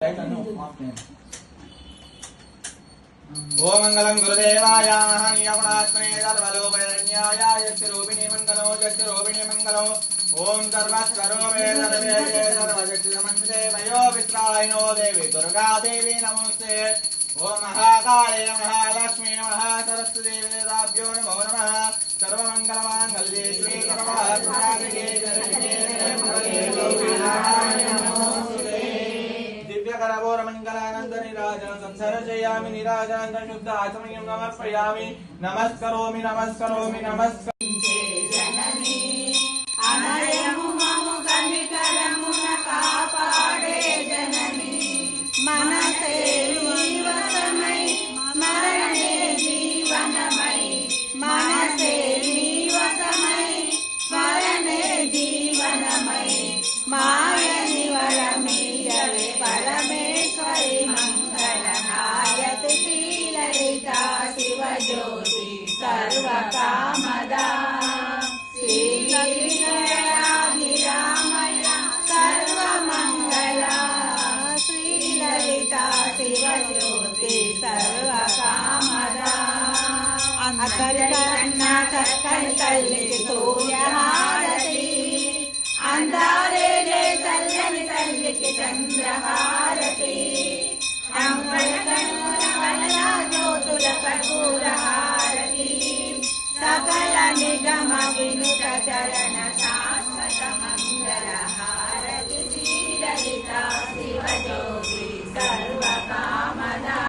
ओम मंगलम गुरुदेवाय महानियमनात्मने सर्वलोकयज्ञाय यज्ञरूपिणी मंगलो यज्ञरूपिणी मंगलो ओम सर्वस्वरूपे सर्वे सर्वजगन्मन्विते वयो विश्रायिनो देवी दुर्गा देवी नमोस्ते ओम महाकाले महालक्ष्मी महासरस्वती देवताभ्यो नमो नमः सर्वमंगलमांगल्ये श्री सर्वार्थसाधिके दिव्यकरवोर मंगलानंद निराजन संसर्जयामि निराजन शुद्ध आचमनीयं समर्पयामि नमस्करोमि नमस्करोमि नमस्कार ज्योति सर्वकामदा श्रीललिताभिरामय सर्वमङ्गला श्रीललिता शिवज्योति सर्वकामदा अकर्कण्णाकर्कण्कल्लिके सूर्यहारति अन्धारे तल्लनि तल्लिके चन्द्रहारति ज्योतुल कर्पूरहारति सकल निगम विनुत चरण